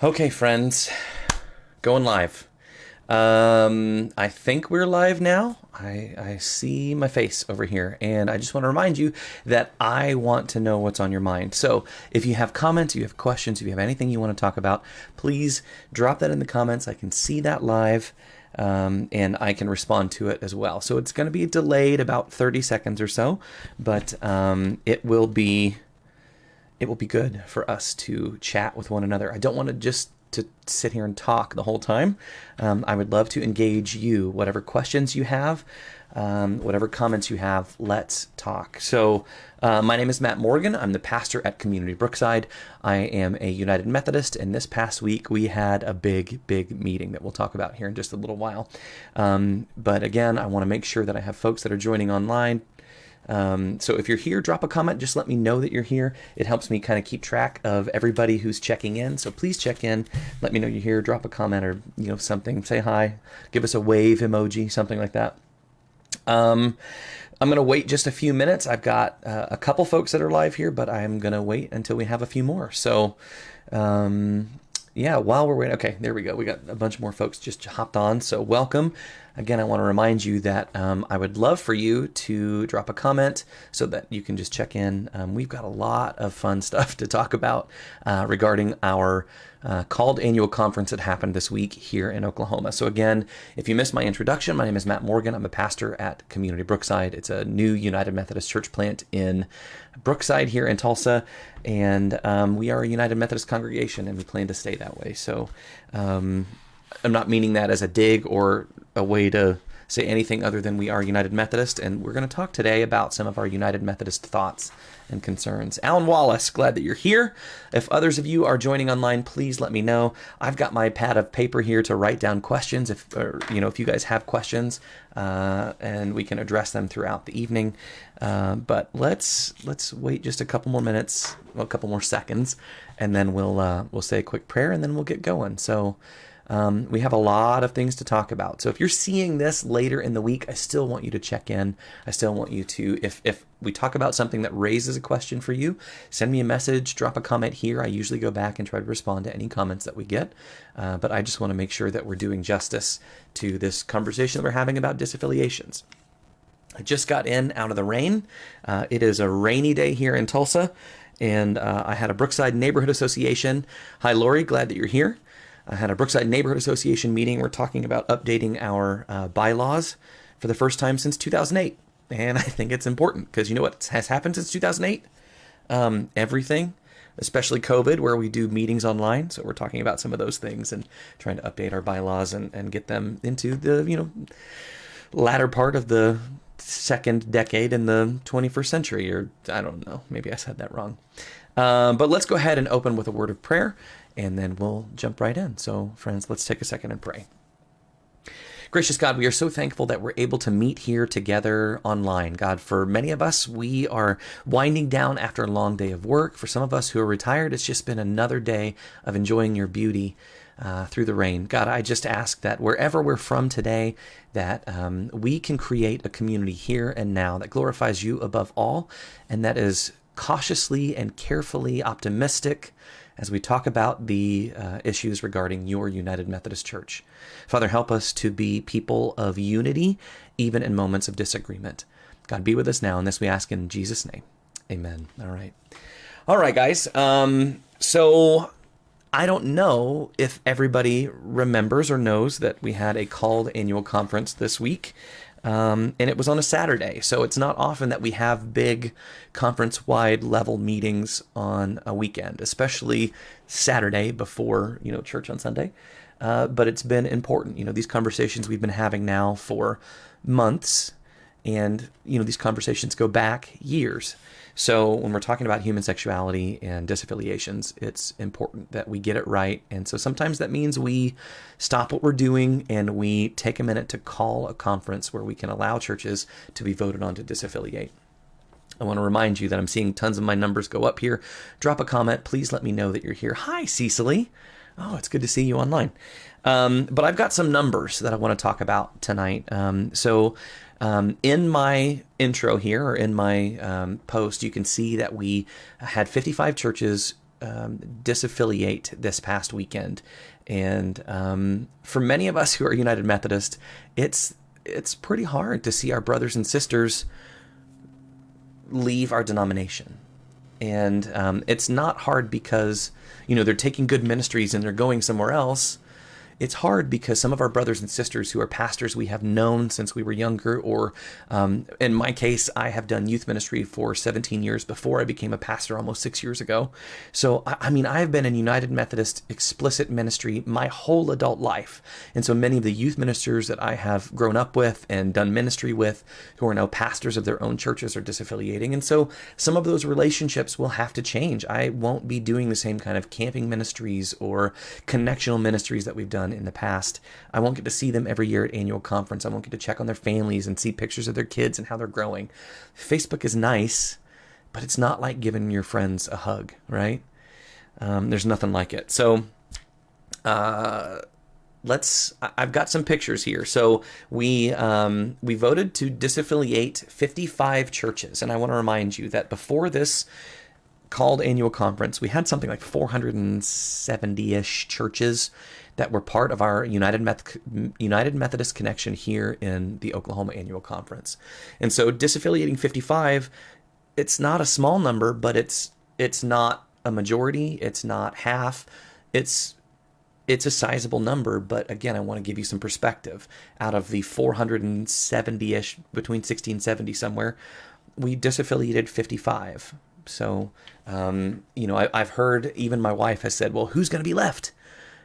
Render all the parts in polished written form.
Okay, friends, going live. I think we're live now. I see my face over here, and I just want to remind you that I want to know what's on your mind. So if you have comments, you have questions, if you have anything you want to talk about, please drop that in the comments. I can see that live, and I can respond to it as well. So it's going to be delayed about 30 seconds or so, but it will be good for us to chat with one another. I don't want to just to sit here and talk the whole time. I would love to engage you. Whatever questions you have, whatever comments you have, let's talk. So my name is Matt Morgan. I'm the pastor at Community Brookside. I am a United Methodist, and this past week we had a big meeting that we'll talk about here in just a little while. But again, I want to make sure that I have folks that are joining online. So if you're here, drop a comment. Just let me know that you're here. It helps me kind of keep track of everybody who's checking in. So please check in. Let me know you're here. Drop a comment or something. Say hi. Give us a wave emoji, something like that. I'm going to wait just a few minutes. I've got a couple folks that are live here, but I'm going to wait until we have a few more. So yeah, while we're waiting, okay, there we go. We got a bunch more folks just hopped on. So welcome. Again, I want to remind you that I would love for you to drop a comment so that you can just check in. We've got a lot of fun stuff to talk about regarding our called annual conference that happened this week here in Oklahoma. So again, if you missed my introduction, my name is Matt Morgan. I'm a pastor at Community Brookside. It's a new United Methodist church plant in Brookside here in Tulsa. And we are a United Methodist congregation, and we plan to stay that way. So I'm not meaning that as a dig or a way to say anything other than we are United Methodist, and we're going to talk today about some of our United Methodist thoughts and concerns. Alan Wallace, glad that you're here. If others of you are joining online, please let me know. I've got my pad of paper here to write down questions if you guys have questions, and we can address them throughout the evening. But let's wait just a couple more minutes, a couple more seconds, and then we'll say a quick prayer, and then we'll get going. So we have a lot of things to talk about. So if you're seeing this later in the week, I still want you to check in. I still want you to, if we talk about something that raises a question for you, send me a message, drop a comment here. I usually go back and try to respond to any comments that we get. But I just want to make sure that we're doing justice to this conversation that we're having about disaffiliations. I just got in out of the rain. It is a rainy day here in Tulsa, and I had a Brookside Neighborhood Association. Hi, Lori. Glad that you're here. I had a Brookside Neighborhood Association meeting. We're talking about updating our bylaws for the first time since 2008. And I think it's important because you know what has happened since 2008? Everything, especially COVID, where we do meetings online. So we're talking about some of those things and trying to update our bylaws and get them into the, latter part of the second decade in the 21st century. Or I don't know, maybe I said that wrong. But let's go ahead and open with a word of prayer, and then we'll jump right in. So, friends, let's take a second and pray. Gracious God, we are so thankful that we're able to meet here together online. God, for many of us, we are winding down after a long day of work. For some of us who are retired, it's just been another day of enjoying your beauty through the rain. God, I just ask that wherever we're from today, that we can create a community here and now that glorifies you above all, and that is cautiously and carefully optimistic as we talk about the issues regarding your United Methodist Church. Father, help us to be people of unity, even in moments of disagreement. God, be with us now, and this we ask in Jesus' name. Amen. All right, guys. So I don't know if everybody remembers or knows that we had a called annual conference this week. And it was on a Saturday, so it's not often that we have big conference-wide level meetings on a weekend, especially Saturday before, church on Sunday. But it's been important. These conversations we've been having now for months, and, these conversations go back years. So when we're talking about human sexuality and disaffiliations, it's important that we get it right. And so sometimes that means we stop what we're doing and we take a minute to call a conference where we can allow churches to be voted on to disaffiliate. I want to remind you that I'm seeing tons of my numbers go up here. Drop a comment. Please let me know that you're here. Hi, Cecily. Oh, it's good to see you online. But I've got some numbers that I want to talk about tonight. In my intro here, or in my post, you can see that we had 55 churches disaffiliate this past weekend. And for many of us who are United Methodist, it's pretty hard to see our brothers and sisters leave our denomination. And it's not hard because, they're taking good ministries and they're going somewhere else. It's hard because some of our brothers and sisters who are pastors we have known since we were younger, or in my case, I have done youth ministry for 17 years before I became a pastor almost 6 years ago. So, I've been in United Methodist explicit ministry my whole adult life. And so many of the youth ministers that I have grown up with and done ministry with who are now pastors of their own churches are disaffiliating. And so some of those relationships will have to change. I won't be doing the same kind of camping ministries or connectional ministries that we've done in the past. I won't get to see them every year at annual conference. I won't get to check on their families and see pictures of their kids and how they're growing. Facebook is nice, but it's not like giving your friends a hug, right? There's nothing like it. So I've got some pictures here. So we voted to disaffiliate 55 churches. And I want to remind you that before this called annual conference, we had something like 470-ish churches that were part of our United Methodist connection here in the Oklahoma Annual Conference. And so disaffiliating 55, it's not a small number, but it's not a majority, it's not half, it's a sizable number. But again, I want to give you some perspective. Out of the 470-ish, between 60 and 70 somewhere, we disaffiliated 55. So, I've heard, even my wife has said, well, who's going to be left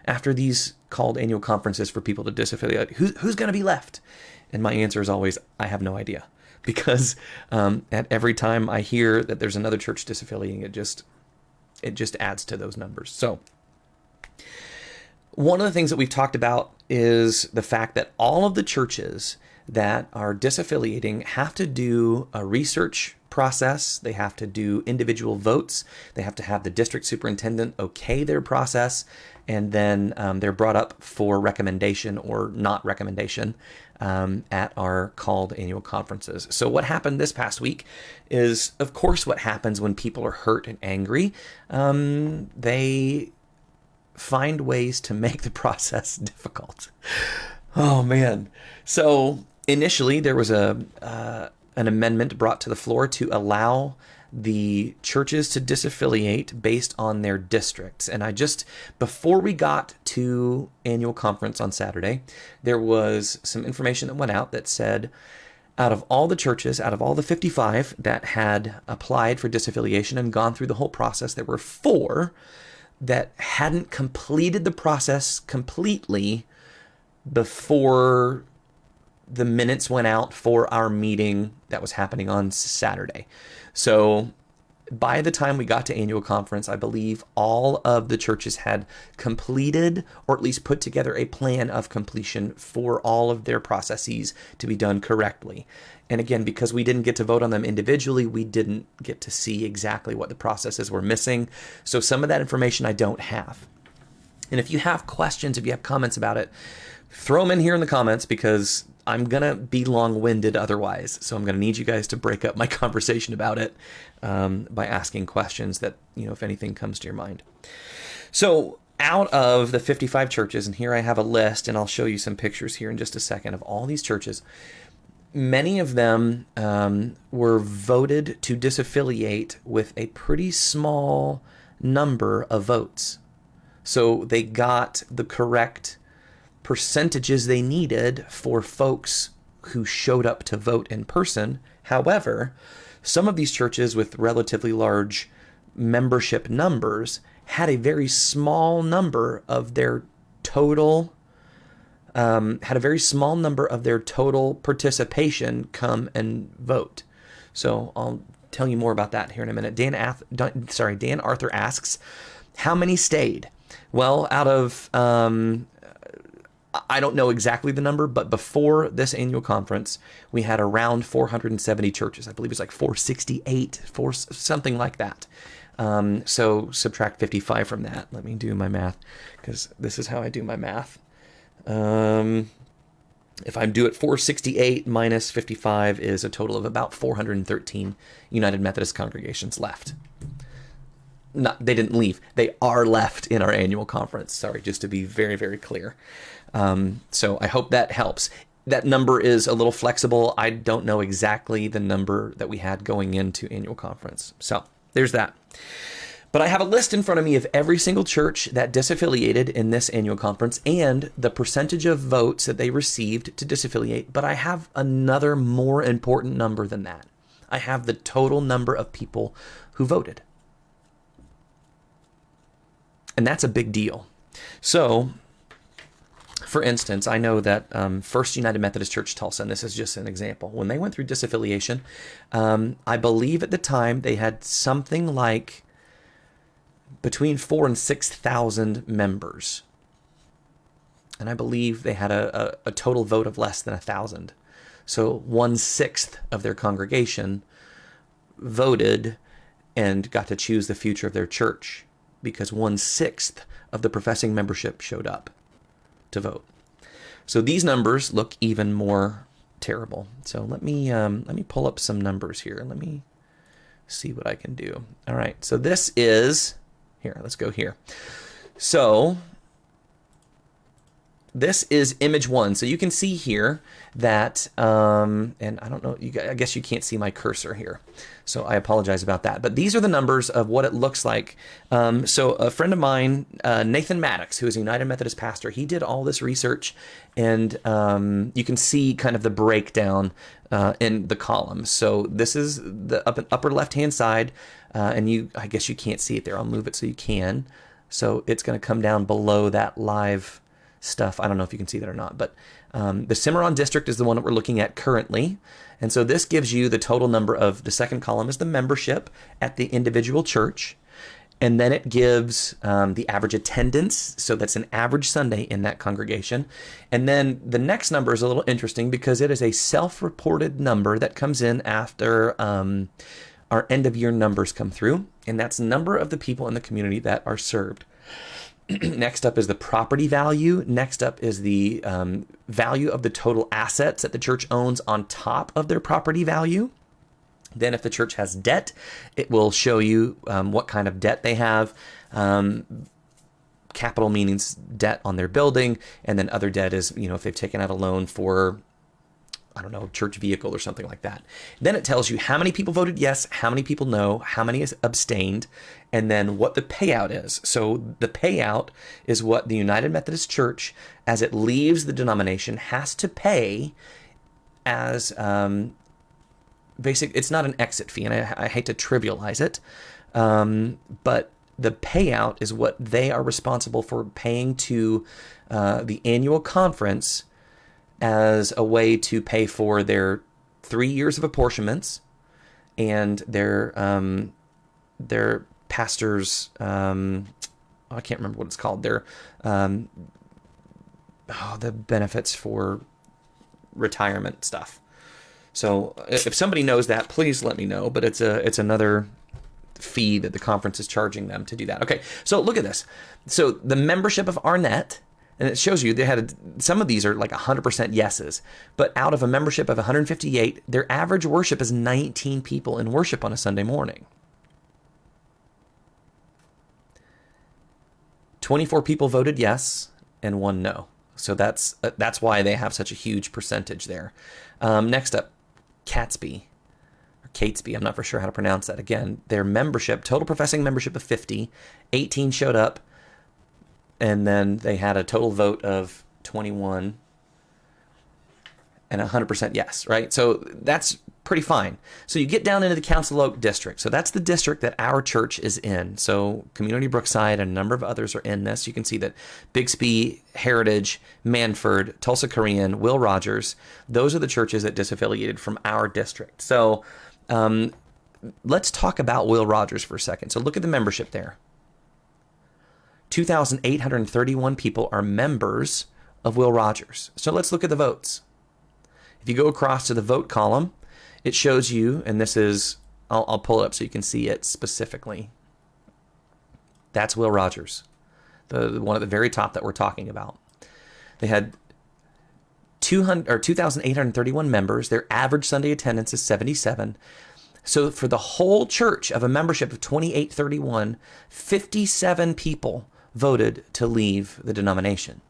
after these called annual conferences for people to disaffiliate? Who's going to be left? And my answer is always, I have no idea. Because at every time I hear that there's another church disaffiliating, it just adds to those numbers. So one of the things that we've talked about is the fact that all of the churches that are disaffiliating have to do a research process. They have to do individual votes. They have to have the district superintendent okay their process. And then they're brought up for recommendation or not recommendation at our called annual conferences. So what happened this past week is, of course, what happens when people are hurt and angry. They find ways to make the process difficult. Oh, man. So initially, there was an amendment brought to the floor to allow the churches to disaffiliate based on their districts. And before we got to annual conference on Saturday, there was some information that went out that said, out of all the churches, out of all the 55 that had applied for disaffiliation and gone through the whole process, there were 4 that hadn't completed the process completely before the minutes went out for our meeting that was happening on Saturday. So by the time we got to annual conference, I believe all of the churches had completed, or at least put together a plan of completion for all of their processes to be done correctly. And again, because we didn't get to vote on them individually, we didn't get to see exactly what the processes were missing. So some of that information I don't have. And if you have questions, if you have comments about it, throw them in here in the comments, because I'm going to be long-winded otherwise. So I'm going to need you guys to break up my conversation about it by asking questions that, if anything comes to your mind. So out of the 55 churches, and here I have a list, and I'll show you some pictures here in just a second of all these churches, many of them were voted to disaffiliate with a pretty small number of votes. So they got the correct percentages they needed for folks who showed up to vote in person. However, some of these churches with relatively large membership numbers had a very small number of their total participation come and vote. So I'll tell you more about that here in a minute. Dan Arthur asks, how many stayed? Well, out of I don't know exactly the number, but before this annual conference, we had around 470 churches. I believe it's like 468, something like that. So subtract 55 from that. Let me do my math, because this is how I do my math. If I do it 468 minus 55 is a total of about 413 United Methodist congregations left. not, they didn't leave. They are left in our annual conference. Sorry, just to be very, very clear. So I hope that helps. That number is a little flexible. I don't know exactly the number that we had going into annual conference. So there's that. But I have a list in front of me of every single church that disaffiliated in this annual conference and the percentage of votes that they received to disaffiliate. But I have another more important number than that. I have the total number of people who voted. And that's a big deal. So, for instance, I know that First United Methodist Church Tulsa, and this is just an example, when they went through disaffiliation, I believe at the time they had something like between 4,000 and 6,000 members. And I believe they had a total vote of less than 1,000. So 1/6 of their congregation voted and got to choose the future of their church because 1/6 of the professing membership showed up to vote. So these numbers look even more terrible. So let me pull up some numbers here. Let me see what I can do. All right. So this is here. Let's go here. So this is image 1. So you can see here that, and I don't know, I guess you can't see my cursor here. So I apologize about that. But these are the numbers of what it looks like. So a friend of mine, Nathan Maddox, who is a United Methodist pastor, he did all this research, and you can see kind of the breakdown in the columns. So this is the upper left-hand side, and I guess you can't see it there. I'll move it so you can. So it's going to come down below that live stuff. I don't know if you can see that or not, but the Cimarron district is the one that we're looking at currently. And so this gives you the total number of, the second column is the membership at the individual church. And then it gives the average attendance. So that's an average Sunday in that congregation. And then the next number is a little interesting because it is a self-reported number that comes in after our end of year numbers come through. And that's the number of the people in the community that are served. Next up is the property value. Next up is the value of the total assets that the church owns on top of their property value. Then if the church has debt, it will show you what kind of debt they have. Capital means debt on their building, and then other debt is, if they've taken out a loan for, I don't know, church vehicle or something like that. Then it tells you how many people voted yes, how many people no, how many is abstained, and then what the payout is. So the payout is what the United Methodist Church, as it leaves the denomination, has to pay as basic. It's not an exit fee, and I hate to trivialize it, but the payout is what they are responsible for paying to the annual conference as a way to pay for their 3 years of apportionments and their pastor's, I can't remember what it's called, their the benefits for retirement stuff. So if somebody knows that, please let me know. But it's another fee that the conference is charging them to do that. Okay, so look at this. So the membership of Arnett, and it shows you they had some of these are like 100% yeses, but out of a membership of 158, their average worship is 19 people in worship on a Sunday morning. 24 people voted yes and 1 no. So that's why they have such a huge percentage there. Next up, Catesby, I'm not for sure how to pronounce that. Again, their membership, total professing membership of 50, 18 showed up, and then they had a total vote of 21 and 100% yes, right? So that's pretty fine. So you get down into the Council Oak district. So that's the district that our church is in. So Community Brookside and a number of others are in this. You can see that Bixby, Heritage, Manford, Tulsa Korean, Will Rogers, those are the churches that disaffiliated from our district. So let's talk about Will Rogers for a second. So look at the membership there. 2,831 people are members of Will Rogers. So let's look at the votes. If you go across to the vote column, it shows you, and this is, I'll pull it up so you can see it specifically. That's Will Rogers, the one at the very top that we're talking about. They had 2,831 members. Their average Sunday attendance is 77. So for the whole church of a membership of 2831, 57 people voted to leave the denomination.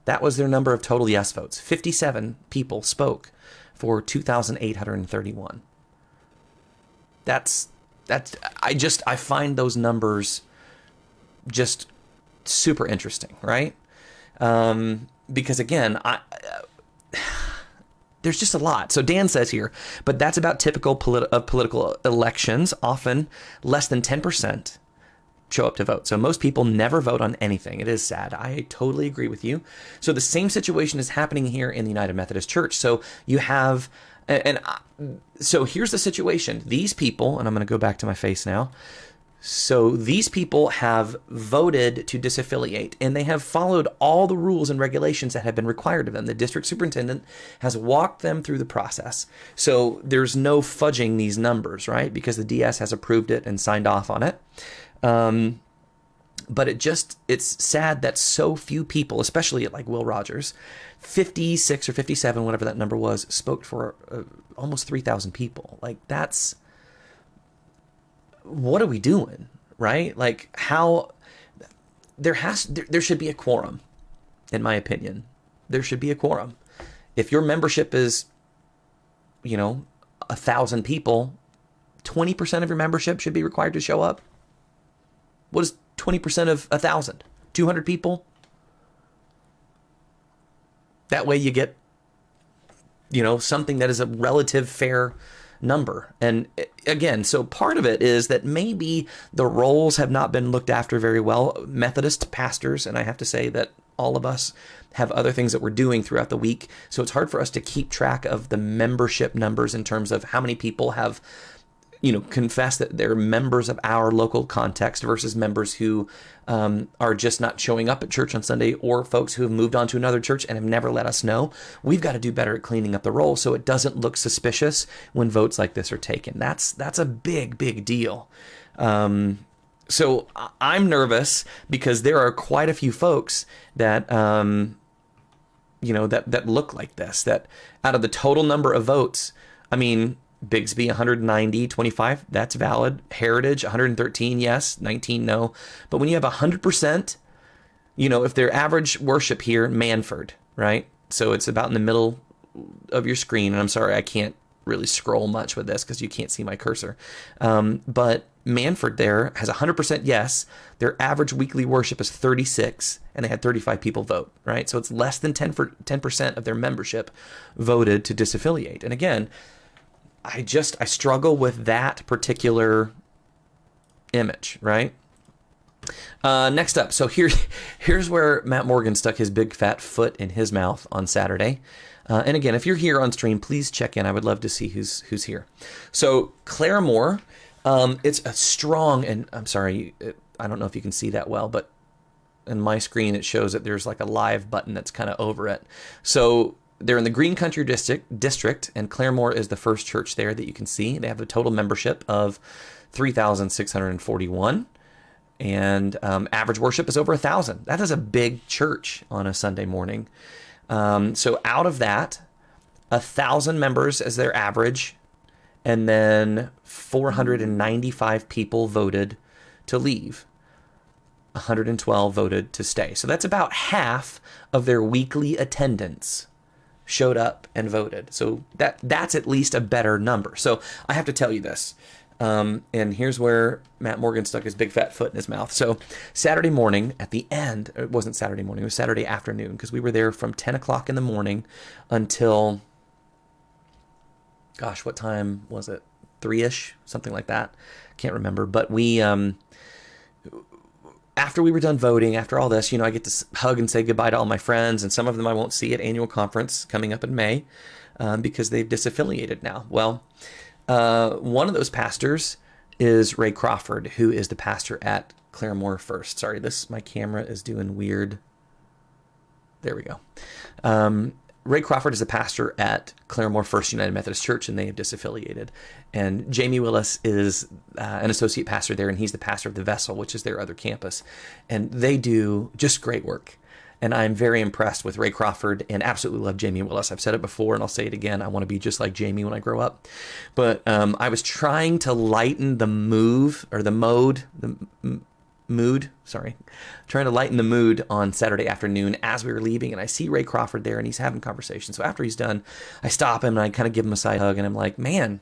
That was their number of total yes votes. 57 people spoke for 2,831. I find those numbers just super interesting, right? Because again, there's just a lot. So Dan says here, but that's about typical of political elections. Often less than 10% show up to vote. So most people never vote on anything. It is sad. I totally agree with you. So the same situation is happening here in the United Methodist Church. So you have, so here's the situation. These people, and I'm going to go back to my face now. So these people have voted to disaffiliate, and they have followed all the rules and regulations that have been required of them. The district superintendent has walked them through the process. So there's no fudging these numbers, right? Because the DS has approved it and signed off on it. But it's sad that so few people, especially at like Will Rogers, 56 or 57, whatever that number was, spoke for almost 3,000 people. Like what are we doing, right? Like how there should be a quorum, in my opinion. There should be a quorum. If your membership is, 1,000 people, 20% of your membership should be required to show up. What is 20% of 1,000? 200 people? That way you get, something that is a relative fair number. And again, so part of it is that maybe the roles have not been looked after very well. Methodist pastors, and I have to say that all of us have other things that we're doing throughout the week. So it's hard for us to keep track of the membership numbers in terms of how many people have confess that they're members of our local context versus members who are just not showing up at church on Sunday, or folks who have moved on to another church and have never let us know. We've got to do better at cleaning up the roll so it doesn't look suspicious when votes like this are taken. That's a big, big deal. So I'm nervous because there are quite a few folks that that look like this, that out of the total number of votes, Bigsby, 190, 25, that's valid. Heritage, 113, yes. 19, no. But when you have 100%, if their average worship here, Manford, right? So it's about in the middle of your screen. And I'm sorry, I can't really scroll much with this because you can't see my cursor. But Manford there has 100% yes. Their average weekly worship is 36, and they had 35 people vote, right? So it's less than 10% of their membership voted to disaffiliate. And again, I struggle with that particular image, right? Next up, so here's where Matt Morgan stuck his big fat foot in his mouth on Saturday. And again, if you're here on stream, please check in. I would love to see who's here. So Claremore, it's a strong, and I'm sorry, I don't know if you can see that well, but in my screen it shows that there's like a live button that's kind of over it. So they're in the Green Country district, and Claremore is the first church there that you can see. They have a total membership of 3,641, and average worship is over 1,000. That is a big church on a Sunday morning. So out of that, 1,000 members as their average, and then 495 people voted to leave. 112 voted to stay. So that's about half of their weekly attendance showed up and voted. So that's at least a better number. So I have to tell you this. And here's where Matt Morgan stuck his big fat foot in his mouth. So Saturday morning at the end, it wasn't Saturday morning, it was Saturday afternoon, because we were there from 10 o'clock in the morning until, gosh, what time was it? 3-ish, something like that. Can't remember. But we, after we were done voting, after all this, I get to hug and say goodbye to all my friends, and some of them I won't see at annual conference coming up in May because they've disaffiliated now. Well, one of those pastors is Ray Crawford, who is the pastor at Claremore First. Sorry, my camera is doing weird. There we go. Ray Crawford is a pastor at Claremore First United Methodist Church, and they have disaffiliated. And Jamie Willis is an associate pastor there, and he's the pastor of the Vessel, which is their other campus. And they do just great work. And I'm very impressed with Ray Crawford and absolutely love Jamie Willis. I've said it before and I'll say it again. I want to be just like Jamie when I grow up. But I was trying to lighten the trying to lighten the mood on Saturday afternoon as we were leaving, and I see Ray Crawford there and he's having conversation. So after he's done, I stop him and I kind of give him a side hug and I'm like, man,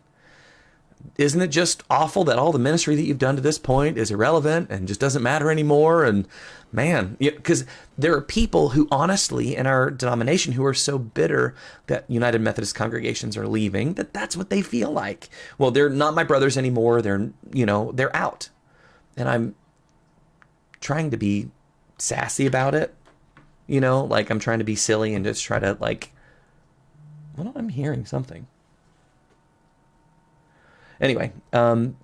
isn't it just awful that all the ministry that you've done to this point is irrelevant and just doesn't matter anymore? And man, because there are people who honestly in our denomination who are so bitter that United Methodist congregations are leaving, that's what they feel like. Well, they're not my brothers anymore. They're out. And I'm trying to be sassy about it, like I'm trying to be silly and just try to I'm hearing something. Anyway, so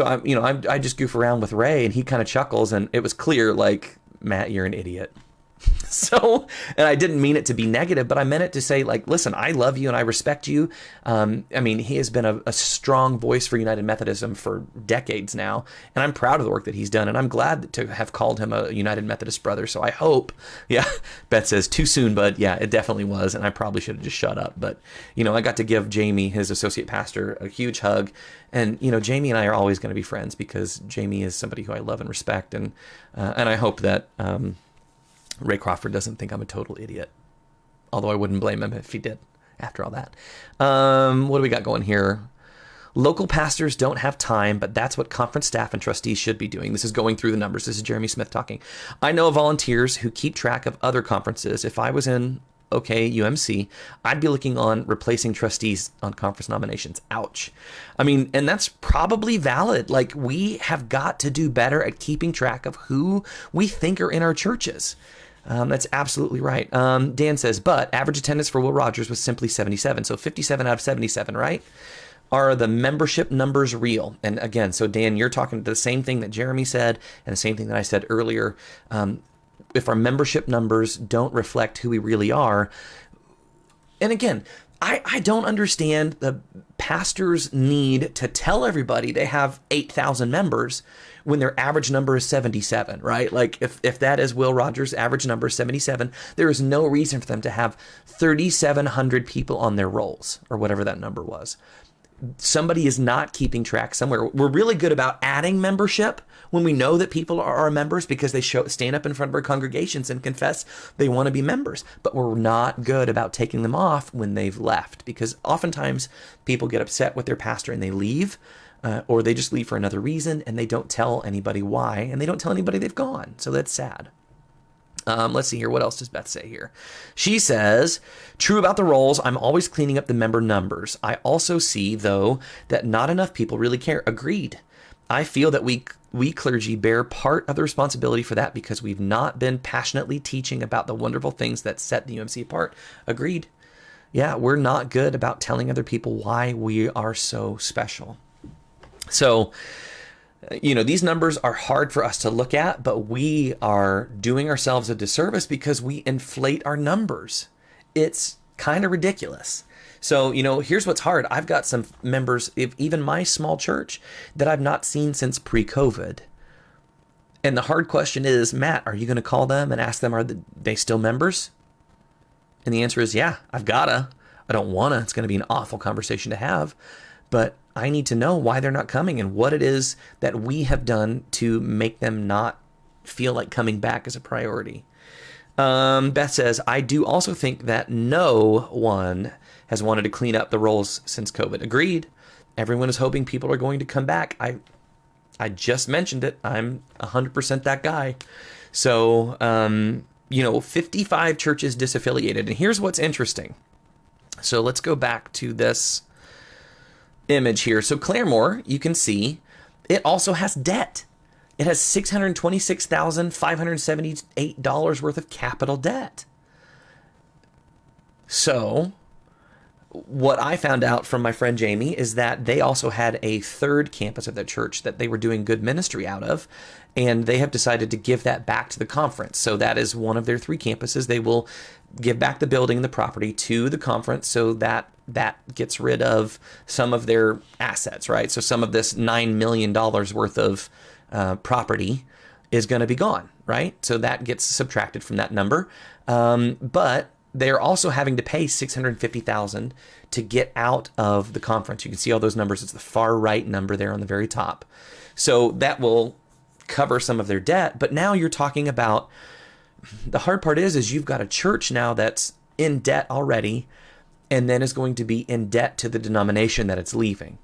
I just goof around with Ray and he kind of chuckles and it was clear, like, Matt, you're an idiot. So, and I didn't mean it to be negative, but I meant it to say, like, listen, I love you and I respect you. He has been a strong voice for United Methodism for decades now, and I'm proud of the work that he's done, and I'm glad to have called him a United Methodist brother. So I hope, Beth says, too soon, bud. Yeah, it definitely was, and I probably should have just shut up. But, I got to give Jamie, his associate pastor, a huge hug, and, Jamie and I are always going to be friends because Jamie is somebody who I love and respect, and I hope that Ray Crawford doesn't think I'm a total idiot, although I wouldn't blame him if he did after all that. What do we got going here? Local pastors don't have time, but that's what conference staff and trustees should be doing. This is going through the numbers. This is Jeremy Smith talking. I know of volunteers who keep track of other conferences. If I was in UMC, I'd be looking on replacing trustees on conference nominations. Ouch. And that's probably valid. Like, we have got to do better at keeping track of who we think are in our churches. That's absolutely right. Dan says, but average attendance for Will Rogers was simply 77. So 57 out of 77, right? Are the membership numbers real? And again, so Dan, you're talking the same thing that Jeremy said and the same thing that I said earlier. If our membership numbers don't reflect who we really are, and again, I don't understand the pastor's need to tell everybody they have 8,000 members when their average number is 77, right? Like if that is Will Rogers' average number is 77, there is no reason for them to have 3,700 people on their rolls or whatever that number was. Somebody is not keeping track somewhere. We're really good about adding membership when we know that people are our members because they stand up in front of our congregations and confess they want to be members. But we're not good about taking them off when they've left, because oftentimes people get upset with their pastor and they leave, or they just leave for another reason and they don't tell anybody why, and they don't tell anybody they've gone. So that's sad. Let's see here. What else does Beth say here? She says, true about the rolls. I'm always cleaning up the member numbers. I also see, though, that not enough people really care. Agreed. I feel that we clergy bear part of the responsibility for that because we've not been passionately teaching about the wonderful things that set the UMC apart. Agreed. Yeah, we're not good about telling other people why we are so special. So, these numbers are hard for us to look at, but we are doing ourselves a disservice because we inflate our numbers. It's kind of ridiculous. So, here's what's hard. I've got some members, even my small church, that I've not seen since pre-COVID. And the hard question is, Matt, are you going to call them and ask them, are they still members? And the answer is, yeah, I've got to. I don't want to. It's going to be an awful conversation to have. But I need to know why they're not coming and what it is that we have done to make them not feel like coming back is a priority. Beth says, I do also think that no one has wanted to clean up the rolls since COVID. Agreed. Everyone is hoping people are going to come back. I just mentioned it. I'm 100% that guy. So, 55 churches disaffiliated. And here's what's interesting. So let's go back to this image here. So Claremore, you can see it also has debt. It has $626,578 worth of capital debt. So what I found out from my friend Jamie is that they also had a third campus of their church that they were doing good ministry out of, and they have decided to give that back to the conference. So that is one of their 3 campuses. They will give back the building and the property to the conference so that gets rid of some of their assets, right? So some of this $9 million worth of property is going to be gone, right? So that gets subtracted from that number. But they're also having to pay $650,000 to get out of the conference. You can see all those numbers. It's the far right number there on the very top. So that will cover some of their debt. But now you're talking about, the hard part is you've got a church now that's in debt already, and then is going to be in debt to the denomination that it's leaving.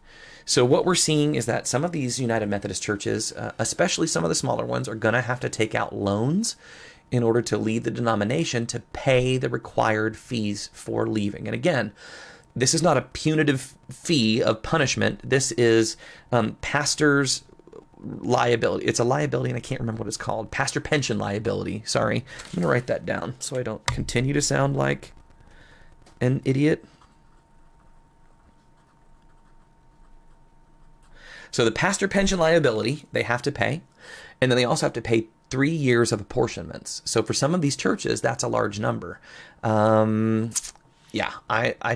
So what we're seeing is that some of these United Methodist churches, especially some of the smaller ones, are going to have to take out loans in order to leave the denomination to pay the required fees for leaving. And again, this is not a punitive fee of punishment. This is pastors' liability. It's a liability, and I can't remember what it's called. Pastor pension liability. Sorry. I'm going to write that down so I don't continue to sound like an idiot. So the pastor pension liability, they have to pay. And then they also have to pay 3 years of apportionments. So for some of these churches, that's a large number. I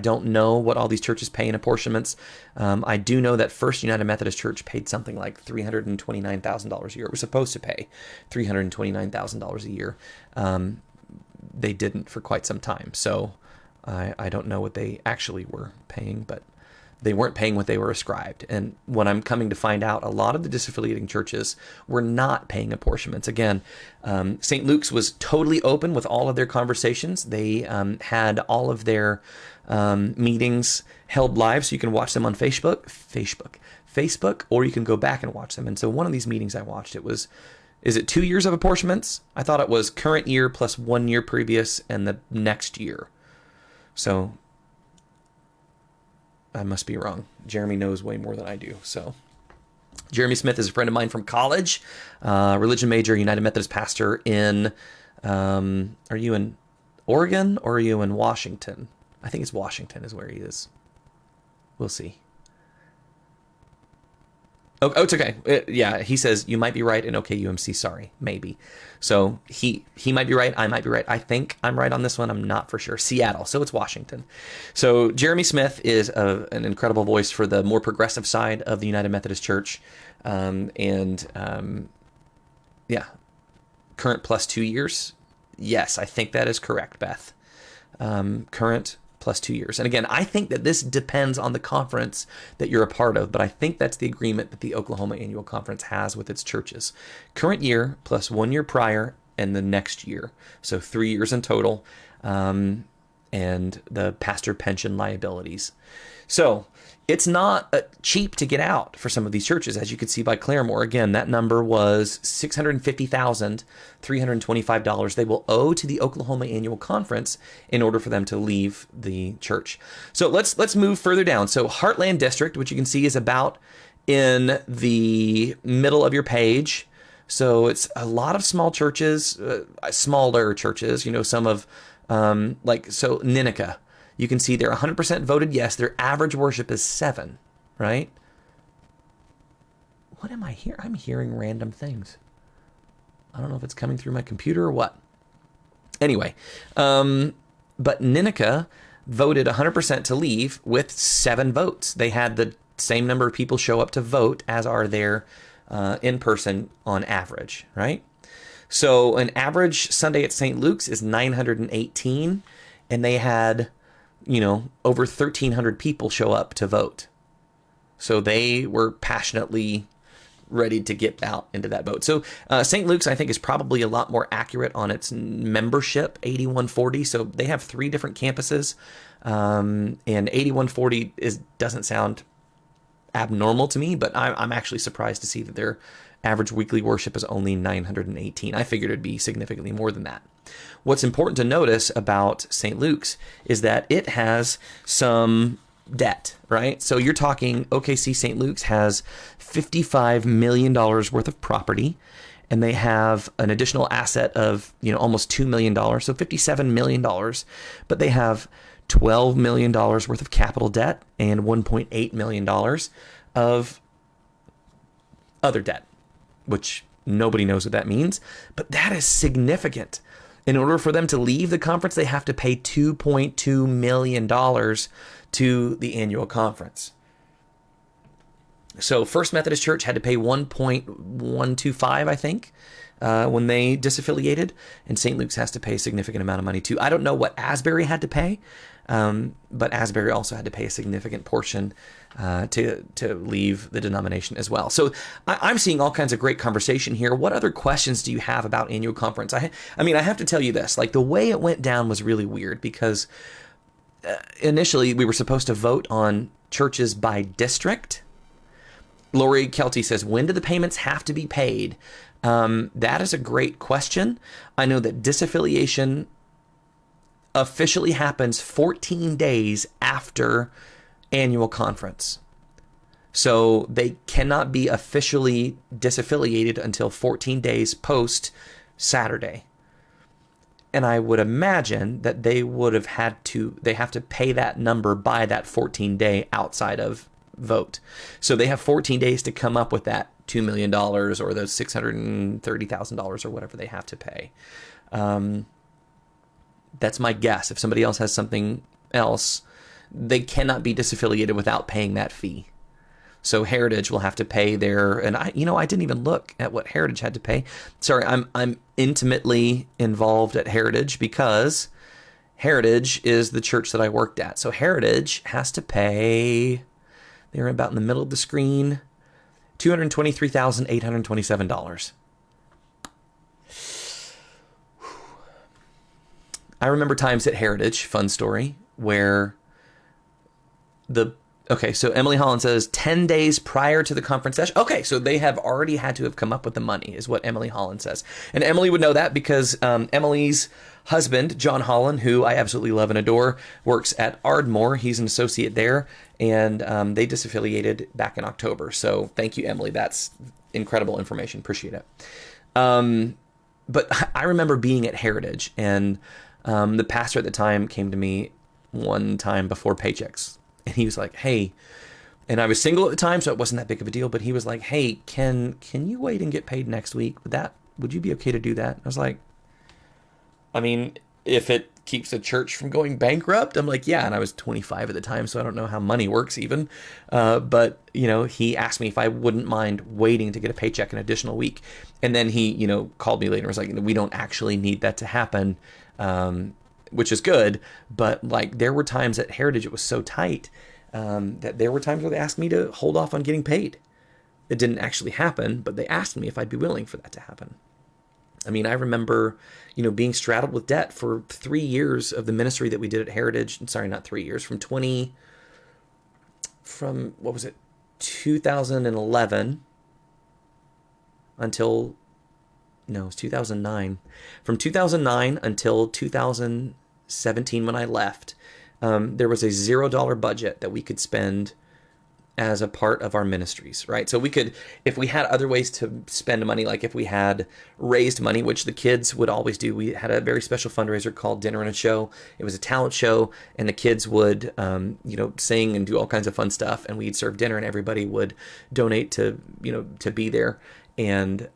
don't know what all these churches pay in apportionments. I do know that First United Methodist Church paid something like $329,000 a year. It was supposed to pay $329,000 a year. They didn't for quite some time. So I don't know what they actually were paying, but they weren't paying what they were ascribed. And what I'm coming to find out, a lot of the disaffiliating churches were not paying apportionments. Again, St. Luke's was totally open with all of their conversations. They had all of their meetings held live, so you can watch them on Facebook, or you can go back and watch them. And so one of these meetings I watched, is it 2 years of apportionments? I thought it was current year plus 1 year previous and the next year. So I must be wrong. Jeremy knows way more than I do. So Jeremy Smith is a friend of mine from college, religion major, United Methodist pastor in, are you in Oregon or are you in Washington? I think it's Washington is where he is. We'll see. Oh, it's okay. He says, you might be right in OKUMC, sorry, maybe. So he might be right, I might be right. I think I'm right on this one, I'm not for sure. Seattle, so it's Washington. So Jeremy Smith is an incredible voice for the more progressive side of the United Methodist Church. Current plus 2 years. Yes, I think that is correct, Beth. Current plus 2 years. And again, I think that this depends on the conference that you're a part of, but I think that's the agreement that the Oklahoma Annual Conference has with its churches. Current year plus 1 year prior and the next year. So 3 years in total, and the pastor pension liabilities. So it's not cheap to get out for some of these churches, as you can see by Claremore. Again, that number was $650,325 they will owe to the Oklahoma Annual Conference in order for them to leave the church. So let's move further down. So Heartland District, which you can see is about in the middle of your page. So it's a lot of small churches, smaller churches, some of Ninica. You can see they're 100% voted yes. Their average worship is 7, right? What am I hearing? I'm hearing random things. I don't know if it's coming through my computer or what. Anyway, but Ninica voted 100% to leave with 7 votes. They had the same number of people show up to vote as are there in person on average, right? So an average Sunday at St. Luke's is 918, and they had over 1,300 people show up to vote. So they were passionately ready to get out into that vote. So St. Luke's, I think, is probably a lot more accurate on its membership, 8140. So they have 3 different campuses, and 8140 doesn't sound abnormal to me, but I'm actually surprised to see that their average weekly worship is only 918. I figured it'd be significantly more than that. What's important to notice about St. Luke's is that it has some debt, right? So you're talking OKC St. Luke's has $55 million worth of property, and they have an additional asset of, almost $2 million, so $57 million, but they have $12 million worth of capital debt and $1.8 million of other debt, which nobody knows what that means, but that is significant. In order for them to leave the conference, they have to pay $2.2 million to the annual conference. So First Methodist Church had to pay 1.125, I think, when they disaffiliated, and St. Luke's has to pay a significant amount of money too. I don't know what Asbury had to pay, but Asbury also had to pay a significant portion to leave the denomination as well. So I'm seeing all kinds of great conversation here. What other questions do you have about annual conference? I mean, I have to tell you this, like the way it went down was really weird because initially we were supposed to vote on churches by district. Lori Kelty says, when do the payments have to be paid? That is a great question. I know that disaffiliation officially happens 14 days after annual conference. So they cannot be officially disaffiliated until 14 days post Saturday. And I would imagine that they have to pay that number by that 14-day outside of vote. So they have 14 days to come up with that $2 million or those $630,000 or whatever they have to pay. That's my guess. If somebody else has something else, they cannot be disaffiliated without paying that fee. So Heritage will have to pay their, and I didn't even look at what Heritage had to pay. Sorry, I'm intimately involved at Heritage because Heritage is the church that I worked at. So Heritage has to pay, they're about in the middle of the screen, $223,827. I remember times at Heritage, fun story, where so Emily Holland says 10 days prior to the conference session. Okay, so they have already had to have come up with the money, is what Emily Holland says. And Emily would know that because Emily's husband, John Holland, who I absolutely love and adore, works at Ardmore. He's an associate there, and they disaffiliated back in October. So thank you, Emily. That's incredible information. Appreciate it. But I remember being at Heritage, and the pastor at the time came to me one time before paychecks. And he was like, hey, and I was single at the time, so it wasn't that big of a deal, but he was like, hey, can you wait and get paid next week? Would you be okay to do that? I was like, I mean, if it keeps the church from going bankrupt, I'm like, yeah. And I was 25 at the time, so I don't know how money works even. But, he asked me if I wouldn't mind waiting to get a paycheck an additional week. And then he, called me later and was like, we don't actually need that to happen. Which is good, but like there were times at Heritage it was so tight that there were times where they asked me to hold off on getting paid. It didn't actually happen, but they asked me if I'd be willing for that to happen. I mean, I remember, being straddled with debt for 3 years of the ministry that we did at Heritage. Sorry, not 3 years, from 2011 until, no, it was 2009. From 2009 until 2017 when I left, there was a $0 budget that we could spend as a part of our ministries, right? So we could, if we had other ways to spend money, like if we had raised money, which the kids would always do, we had a very special fundraiser called Dinner and a Show. It was a talent show, and the kids would, sing and do all kinds of fun stuff, and we'd serve dinner, and everybody would donate to be there. And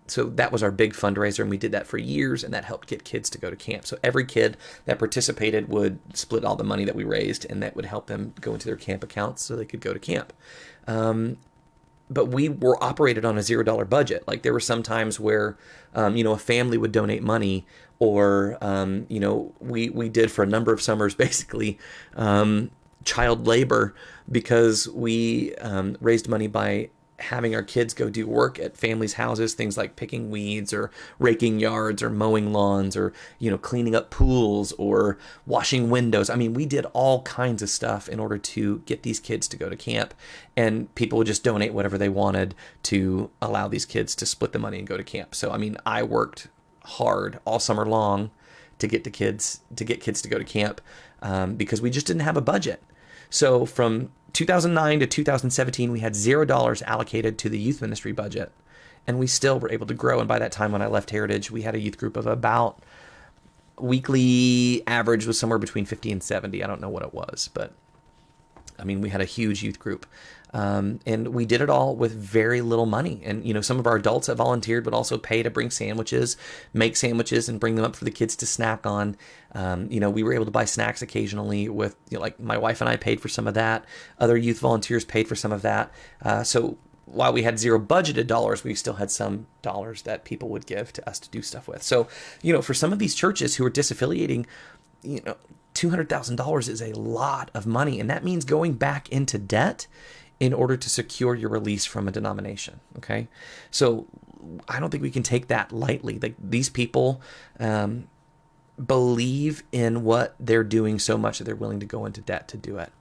so that was our big fundraiser, and we did that for years, and that helped get kids to go to camp. So every kid that participated would split all the money that we raised, and that would help them go into their camp accounts so they could go to camp. But we were operated on a $0 budget. Like there were some times where, a family would donate money, or, we did for a number of summers, basically, child labor, because we raised money by having our kids go do work at families' houses, things like picking weeds or raking yards or mowing lawns or, cleaning up pools or washing windows. I mean, we did all kinds of stuff in order to get these kids to go to camp, and people would just donate whatever they wanted to allow these kids to split the money and go to camp. So, I mean, I worked hard all summer long to get kids to go to camp because we just didn't have a budget. So from 2009 to 2017, we had $0 allocated to the youth ministry budget, and we still were able to grow. And by that time, when I left Heritage, we had a youth group of about, weekly average was somewhere between 50 and 70. I don't know what it was, but I mean, we had a huge youth group. And we did it all with very little money. And, some of our adults that volunteered would also pay to bring sandwiches, make sandwiches and bring them up for the kids to snack on. We were able to buy snacks occasionally with, like my wife and I paid for some of that. Other youth volunteers paid for some of that. So while we had zero budgeted dollars, we still had some dollars that people would give to us to do stuff with. So, for some of these churches who are disaffiliating, $200,000 is a lot of money. And that means going back into debt in order to secure your release from a denomination. Okay. So I don't think we can take that lightly. Like, these people believe in what they're doing so much that they're willing to go into debt to do it.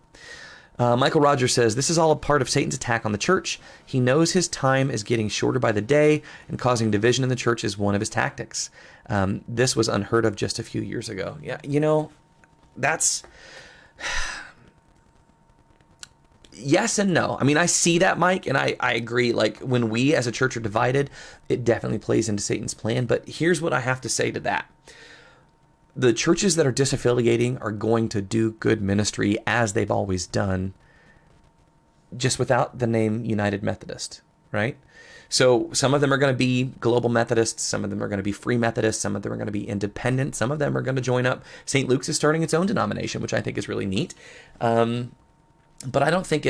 Michael Rogers says, this is all a part of Satan's attack on the church. He knows his time is getting shorter by the day, and causing division in the church is one of his tactics. This was unheard of just a few years ago. Yeah, that's... Yes and no. I mean, I see that, Mike, and I agree. Like, when we as a church are divided, it definitely plays into Satan's plan. But here's what I have to say to that. The churches that are disaffiliating are going to do good ministry as they've always done, just without the name United Methodist, right? So some of them are going to be Global Methodists, some of them are going to be Free Methodists, some of them are going to be independent, some of them are going to join up. St. Luke's is starting its own denomination, which I think is really neat. But I don't think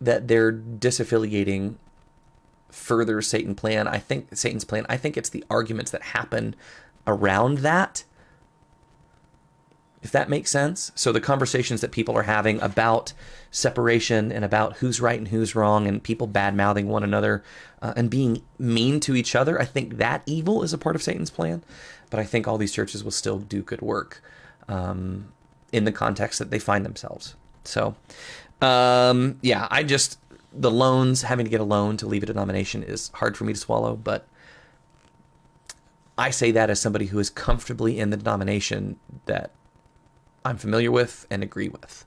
that they're disaffiliating furthers Satan's plan. I think it's the arguments that happen around that, if that makes sense. So the conversations that people are having about separation and about who's right and who's wrong, and people bad-mouthing one another and being mean to each other, I think that evil is a part of Satan's plan. But I think all these churches will still do good work in the context that they find themselves. So, the loans, having to get a loan to leave a denomination is hard for me to swallow, but I say that as somebody who is comfortably in the denomination that I'm familiar with and agree with,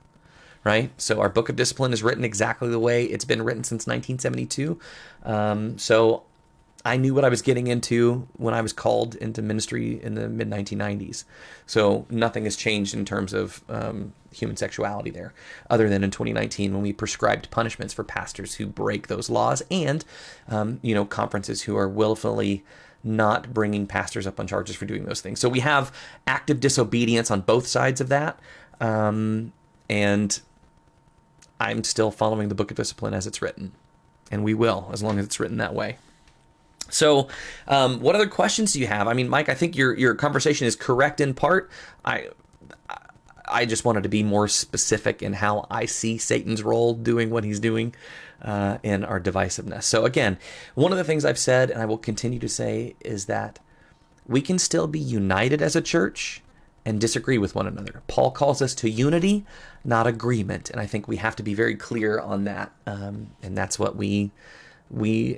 right? So our book of discipline is written exactly the way it's been written since 1972. So I knew what I was getting into when I was called into ministry in the mid-1990s. So nothing has changed in terms of human sexuality there, other than in 2019 when we prescribed punishments for pastors who break those laws, and conferences who are willfully not bringing pastors up on charges for doing those things. So we have active disobedience on both sides of that, and I'm still following the book of discipline as it's written, and we will, as long as it's written that way. So what other questions do you have? I mean, Mike, I think your conversation is correct in part. I just wanted to be more specific in how I see Satan's role doing what he's doing in our divisiveness. So again, one of the things I've said, and I will continue to say, is that we can still be united as a church and disagree with one another. Paul calls us to unity, not agreement. And I think we have to be very clear on that. And that's what we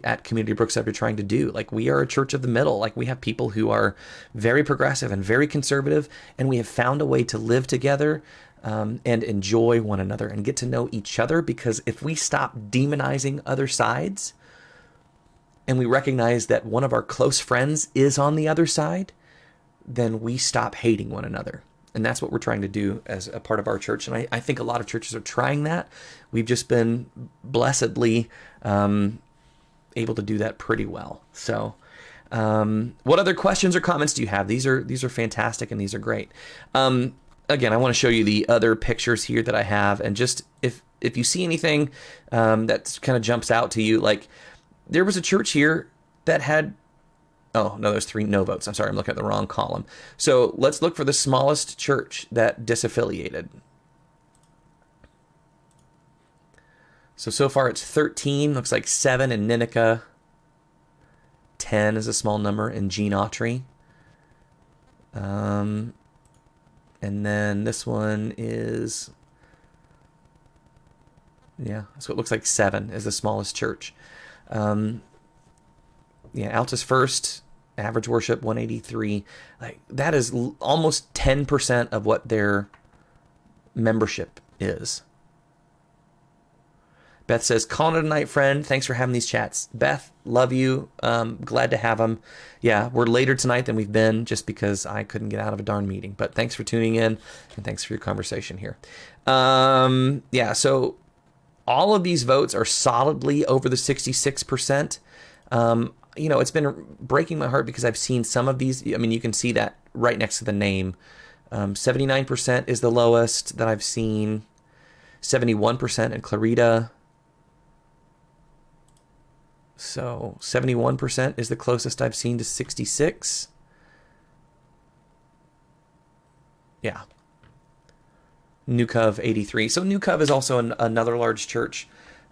at Community Brookside are trying to do. Like, we are a church of the middle. Like, we have people who are very progressive and very conservative, and we have found a way to live together and enjoy one another and get to know each other. Because if we stop demonizing other sides and we recognize that one of our close friends is on the other side, then we stop hating one another. And that's what we're trying to do as a part of our church. And I think a lot of churches are trying that. We've just been blessedly able to do that pretty well. So what other questions or comments do you have? These are fantastic, and these are great. Again, I want to show you the other pictures here that I have, and just if you see anything that kind of jumps out to you, like there was a church here that had, oh no, there's 3 no votes. I'm sorry, I'm looking at the wrong column. So let's look for the smallest church that disaffiliated. So far it's 13, looks like 7 in Ninica. 10 is a small number in Gene Autry. And then this one is, so it looks like 7 is the smallest church. Altus First, average worship 183. Like, that is almost 10% of what their membership is. Beth says, calling it a night, friend. Thanks for having these chats. Beth, love you. Glad to have them. Yeah, we're later tonight than we've been just because I couldn't get out of a darn meeting. But thanks for tuning in, and thanks for your conversation here. Yeah, so all of these votes are solidly over the 66%. It's been breaking my heart because I've seen some of these. I mean, you can see that right next to the name. 79% is the lowest that I've seen. 71% in Clarita. So 71% is the closest I've seen to 66. Yeah. New Cove 83. So New Cove is also another large church.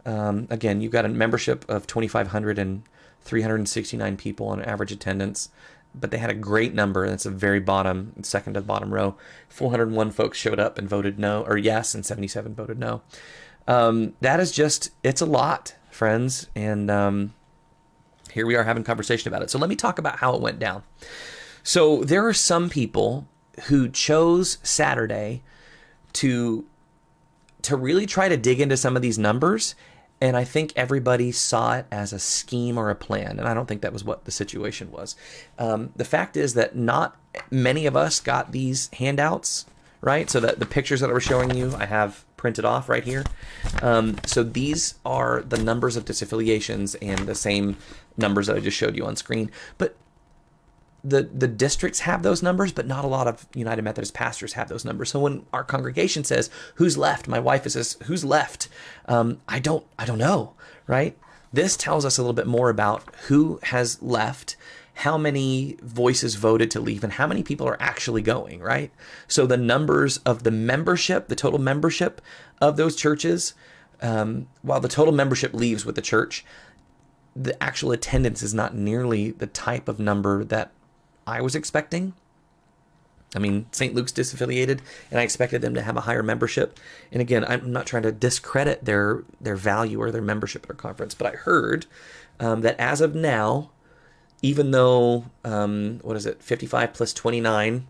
Again, you've got a membership of 2,500 and 369 people on average attendance. But they had a great number. That's the very bottom, second to the bottom row. 401 folks showed up and voted no, or yes, and 77 voted no. That is just, it's a lot, friends. And here we are having a conversation about it. So let me talk about how it went down. So there are some people who chose Saturday to really try to dig into some of these numbers. And I think everybody saw it as a scheme or a plan. And I don't think that was what the situation was. The fact is that not many of us got these handouts, right? So that the pictures that I was showing you, I have printed off right here. So these are the numbers of disaffiliations and the same numbers that I just showed you on screen. But the districts have those numbers, but not a lot of United Methodist pastors have those numbers. So when our congregation says, who's left? My wife says, who's left? I don't know, right? This tells us a little bit more about who has left, how many voices voted to leave, and how many people are actually going, right? So the numbers of the membership, the total membership of those churches, while the total membership leaves with the church, the actual attendance is not nearly the type of number that I was expecting. I mean, St. Luke's disaffiliated, and I expected them to have a higher membership. And again, I'm not trying to discredit their value or their membership at our conference, but I heard that as of now, even though, 55 plus 29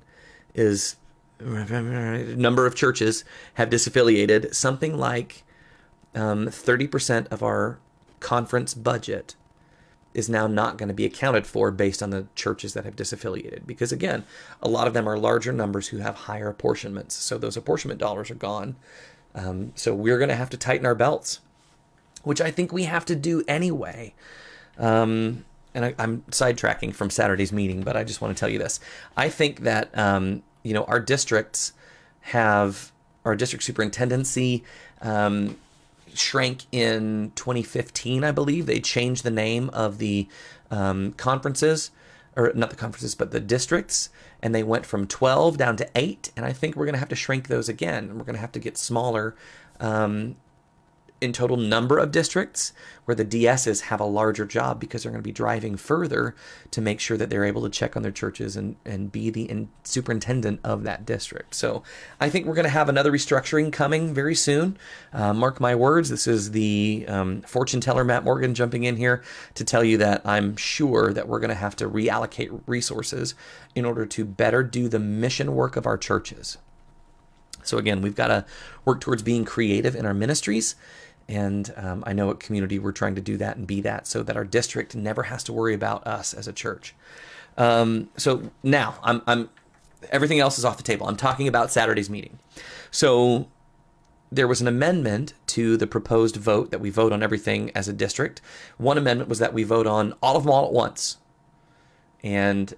is number of churches have disaffiliated, something like 30% of our conference budget is now not going to be accounted for based on the churches that have disaffiliated. Because again, a lot of them are larger numbers who have higher apportionments. So those apportionment dollars are gone. So we're going to have to tighten our belts, which I think we have to do anyway. And I'm sidetracking from Saturday's meeting, but I just want to tell you this. I think that, our districts have, our district superintendency, shrank in 2015, I believe. They changed the name of the conferences, or not the conferences, but the districts, and they went from 12 down to 8, and I think we're going to have to shrink those again. We're going to have to get smaller in total number of districts, where the DSs have a larger job because they're going to be driving further to make sure that they're able to check on their churches and be the superintendent of that district. So I think we're going to have another restructuring coming very soon. Mark my words, this is the fortune teller Matt Morgan jumping in here to tell you that I'm sure that we're going to have to reallocate resources in order to better do the mission work of our churches. So again, we've got to work towards being creative in our ministries. And I know at Community we're trying to do that and be that so that our district never has to worry about us as a church. So now I'm everything else is off the table. I'm talking about Saturday's meeting. So there was an amendment to the proposed vote that we vote on everything as a district. One amendment was that we vote on all of them all at once. And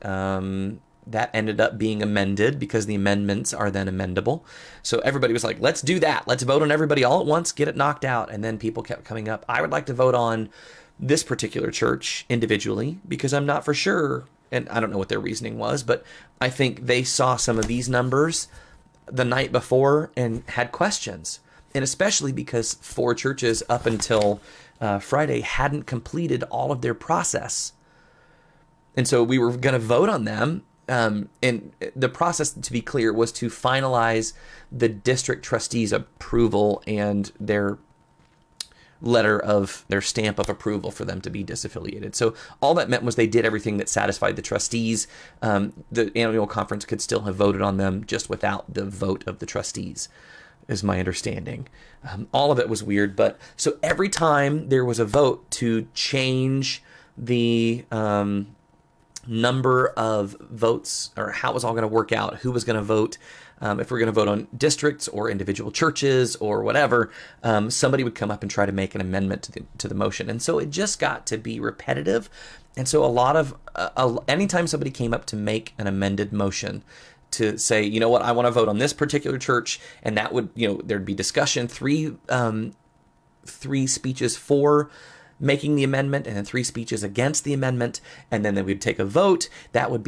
that ended up being amended because the amendments are then amendable. So everybody was like, let's do that. Let's vote on everybody all at once, get it knocked out. And then people kept coming up. I would like to vote on this particular church individually because I'm not for sure. And I don't know what their reasoning was, but I think they saw some of these numbers the night before and had questions. And especially because 4 churches up until Friday hadn't completed all of their process. And so we were going to vote on them. And the process, to be clear, was to finalize the district trustees' approval and their letter of their stamp of approval for them to be disaffiliated. So all that meant was they did everything that satisfied the trustees. The annual conference could still have voted on them just without the vote of the trustees. is my understanding. All of it was weird, but so every time there was a vote to change the number of votes, or how it was all going to work out, who was going to vote, if we're going to vote on districts or individual churches or whatever, somebody would come up and try to make an amendment to the motion. And so it just got to be repetitive. And so a lot of, anytime somebody came up to make an amended motion to say, you know what, I want to vote on this particular church, and that would, there'd be discussion, three speeches for making the amendment, and then 3 speeches against the amendment, and then we'd take a vote. That would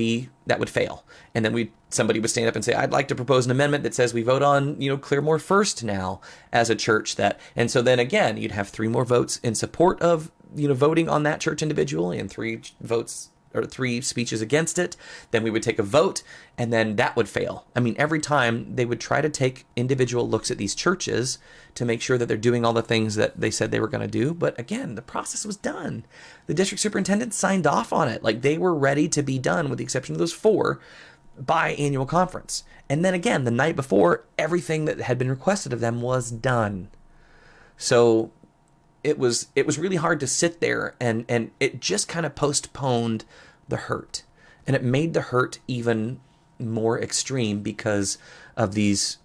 fail, and then somebody would stand up and say, I'd like to propose an amendment that says we vote on Claremore first now as a church. And so then again, you'd have 3 more votes in support of voting on that church individually, and 3 votes or 3 speeches against it. Then we would take a vote, and then that would fail. I mean, every time they would try to take individual looks at these churches to make sure that they're doing all the things that they said they were going to do. But again, the process was done. The district superintendent signed off on it. Like, they were ready to be done, with the exception of those 4, by annual conference. And then again, the night before, everything that had been requested of them was done. So it was really hard to sit there, and it just kind of postponed the hurt. And it made the hurt even more extreme because of these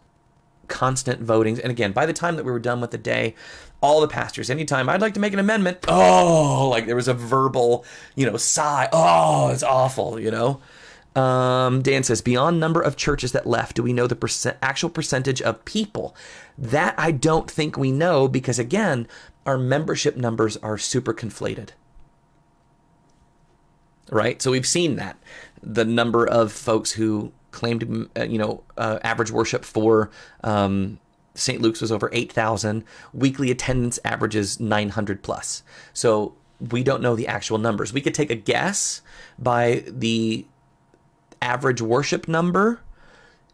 constant votings. And again, by the time that we were done with the day, all the pastors, anytime I'd like to make an amendment, like there was a verbal, sigh. Oh, it's awful, Dan says, beyond number of churches that left, do we know the actual percentage of people? That I don't think we know, because again, our membership numbers are super conflated. Right? So we've seen that. The number of folks who claimed, average worship for St. Luke's was over 8,000. Weekly attendance averages 900 plus. So we don't know the actual numbers. We could take a guess by the average worship number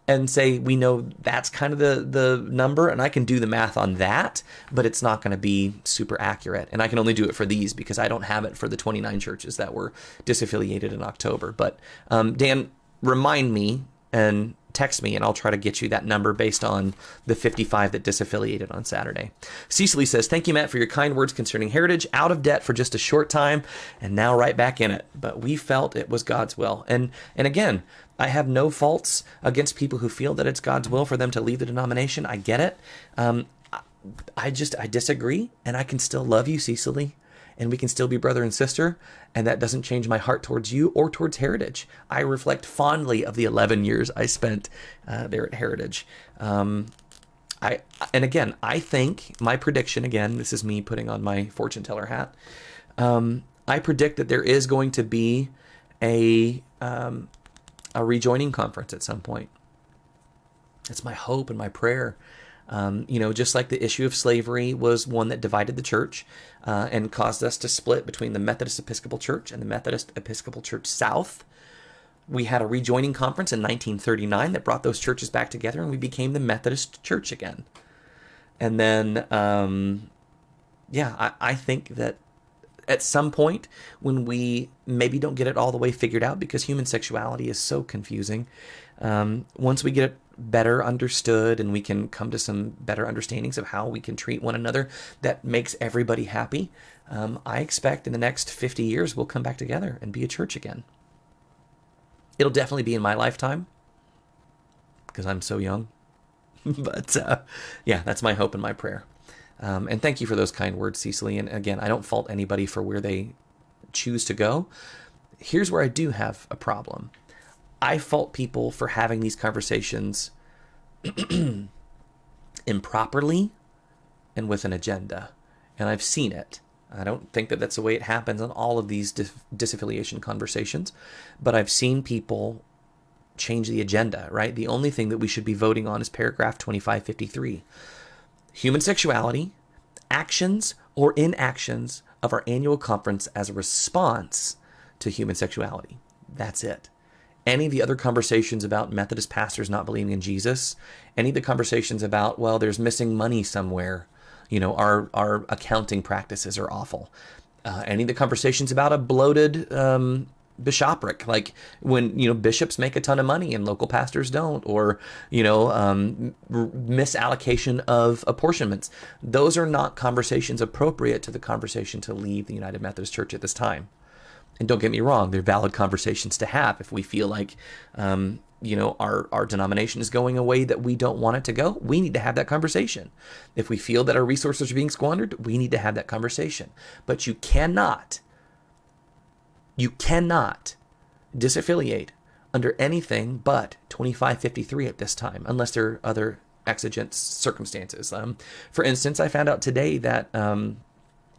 and say we know that's kind of the number, and I can do the math on that, but it's not going to be super accurate. And I can only do it for these because I don't have it for the 29 churches that were disaffiliated in October. But Dan, remind me and text me, and I'll try to get you that number based on the 55 that disaffiliated on Saturday. Cecily says, thank you, Matt, for your kind words concerning Heritage. Out of debt for just a short time, and now right back in it. But we felt it was God's will. And again, I have no faults against people who feel that it's God's will for them to leave the denomination. I get it. I disagree, and I can still love you, Cecily, and we can still be brother and sister, and that doesn't change my heart towards you or towards Heritage. I reflect fondly of the 11 years I spent there at Heritage. And again, I think my prediction, again, this is me putting on my fortune teller hat. I predict that there is going to be a rejoining conference at some point. It's my hope and my prayer. Just like the issue of slavery was one that divided the church and caused us to split between the Methodist Episcopal Church and the Methodist Episcopal Church South. We had a rejoining conference in 1939 that brought those churches back together, and we became the Methodist Church again. And then, I think that at some point, when we maybe don't get it all the way figured out, because human sexuality is so confusing, once we get it better understood and we can come to some better understandings of how we can treat one another that makes everybody happy, I expect in the next 50 years we'll come back together and be a church again. It'll definitely be in my lifetime because I'm so young. But that's my hope and my prayer. And thank you for those kind words, Cecily. And again, I don't fault anybody for where they choose to go. Here's where I do have a problem. I fault people for having these conversations improperly and with an agenda. And I've seen it. I don't think that that's the way it happens on all of these disaffiliation conversations, but I've seen people change the agenda, right? The only thing that we should be voting on is paragraph 2553. Human sexuality, actions or inactions of our annual conference as a response to human sexuality. That's it. Any of the other conversations about Methodist pastors not believing in Jesus, any of the conversations about, well, there's missing money somewhere, our accounting practices are awful. Any of the conversations about a bloated bishopric, like when, bishops make a ton of money and local pastors don't, or, misallocation of apportionments. Those are not conversations appropriate to the conversation to leave the United Methodist Church at this time. And don't get me wrong, they're valid conversations to have if we feel like, our denomination is going a way that we don't want it to go. We need to have that conversation. If we feel that our resources are being squandered, we need to have that conversation. But you cannot disaffiliate under anything but 2553 at this time, unless there are other exigent circumstances. For instance, I found out today that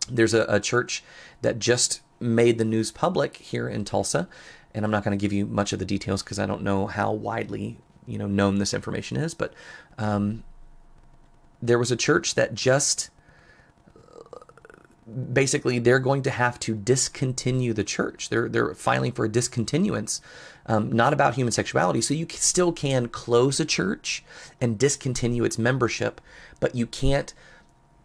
there's a church that just made the news public here in Tulsa, and I'm not going to give you much of the details because I don't know how widely known this information is, but there was a church that just basically they're going to have to discontinue the church. They're filing for a discontinuance, not about human sexuality. So you still can close a church and discontinue its membership, but you can't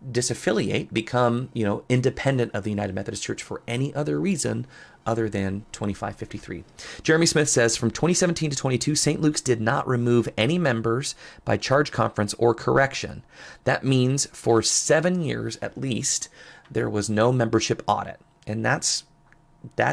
disaffiliate, become independent of the United Methodist Church for any other reason other than 2553. Jeremy Smith says, from 2017 to 22, St. Luke's did not remove any members by charge conference or correction. That means for 7 years at least, there was no membership audit. And that's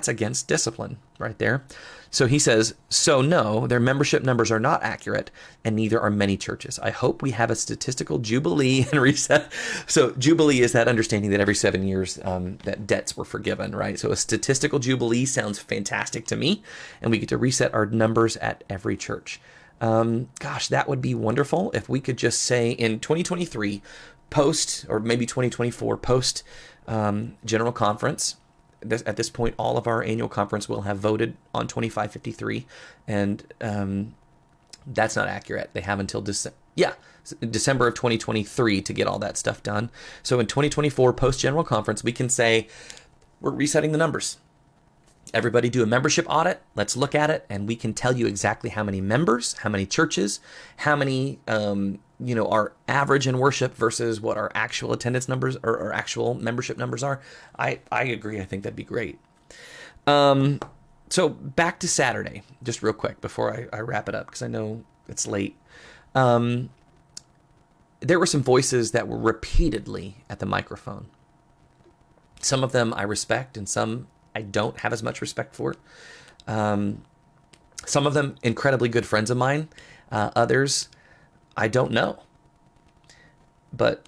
against discipline right there. So he says, so no, their membership numbers are not accurate, and neither are many churches. I hope we have a statistical jubilee and reset. So jubilee is that understanding that every 7 years that debts were forgiven, right? So a statistical jubilee sounds fantastic to me, and we get to reset our numbers at every church. Gosh, that would be wonderful if we could just say in 2023, post, or maybe 2024, post General Conference. At this point, all of our annual conference will have voted on 2553, and that's not accurate. They have until December of 2023 to get all that stuff done. So in 2024, post General Conference, we can say we're resetting the numbers. Everybody do a membership audit. Let's look at it, and we can tell you exactly how many members, how many churches, how many our average in worship versus what our actual attendance numbers or our actual membership numbers are. I agree. I think that'd be great. So back to Saturday, just real quick before I wrap it up, because I know it's late. There were some voices that were repeatedly at the microphone. Some of them I respect, and some I don't have as much respect for. Some of them incredibly good friends of mine. Others I don't know. But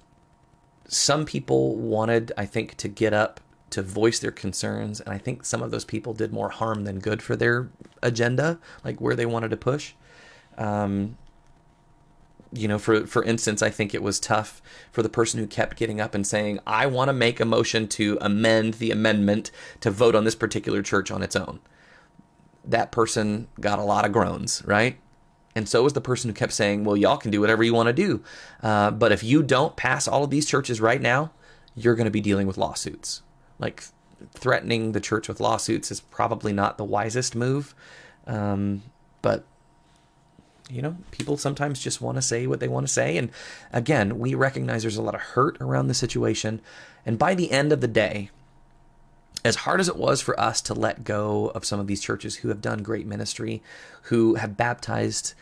some people wanted, I think, to get up to voice their concerns, and I think some of those people did more harm than good for their agenda, like where they wanted to push. For instance, I think it was tough for the person who kept getting up and saying, I want to make a motion to amend the amendment to vote on this particular church on its own. That person got a lot of groans, right? And so was the person who kept saying, well, y'all can do whatever you want to do. But if you don't pass all of these churches right now, you're going to be dealing with lawsuits. Like threatening the church with lawsuits is probably not the wisest move. But people sometimes just want to say what they want to say. And again, we recognize there's a lot of hurt around the situation. And by the end of the day, as hard as it was for us to let go of some of these churches who have done great ministry, who have baptized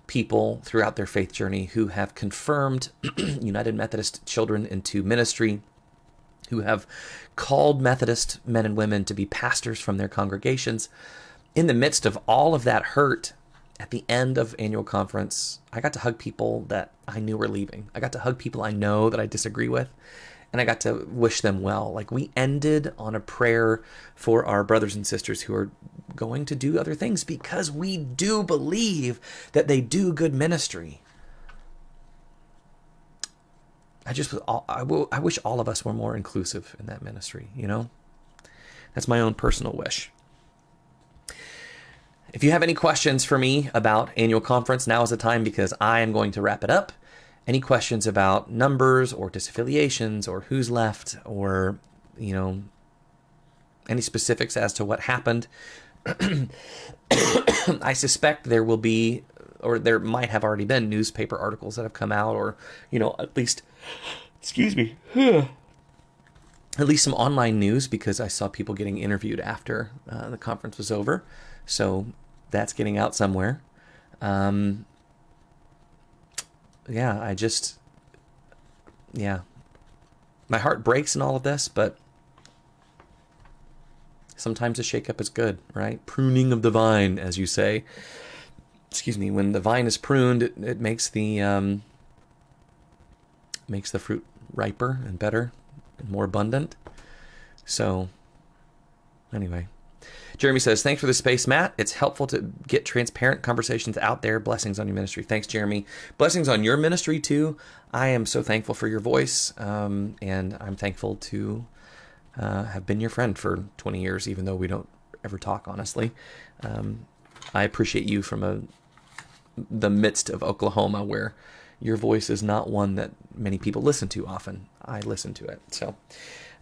people throughout their faith journey, who have confirmed United Methodist children into ministry, who have called Methodist men and women to be pastors from their congregations, in the midst of all of that hurt, at the end of annual conference, I got to hug people that I knew were leaving. I got to hug people I know that I disagree with. And I got to wish them well. Like, we ended on a prayer for our brothers and sisters who are going to do other things, because we do believe that they do good ministry. I wish all of us were more inclusive in that ministry, That's my own personal wish. If you have any questions for me about annual conference, now is the time, because I am going to wrap it up. Any questions about numbers or disaffiliations or who's left, or, any specifics as to what happened, I suspect there will be, or there might have already been, newspaper articles that have come out, or, at least, excuse me, at least some online news, because I saw people getting interviewed after the conference was over. So that's getting out somewhere. Yeah, my heart breaks in all of this, but sometimes a shakeup is good, right? Pruning of the vine, as you say. Excuse me. When the vine is pruned, it makes the fruit riper and better and more abundant. So, anyway. Jeremy says, thanks for the space, Matt. It's helpful to get transparent conversations out there. Blessings on your ministry. Thanks, Jeremy. Blessings on your ministry, too. I am so thankful for your voice, and I'm thankful to have been your friend for 20 years, even though we don't ever talk, honestly. I appreciate you from the midst of Oklahoma, where your voice is not one that many people listen to often. I listen to it. So,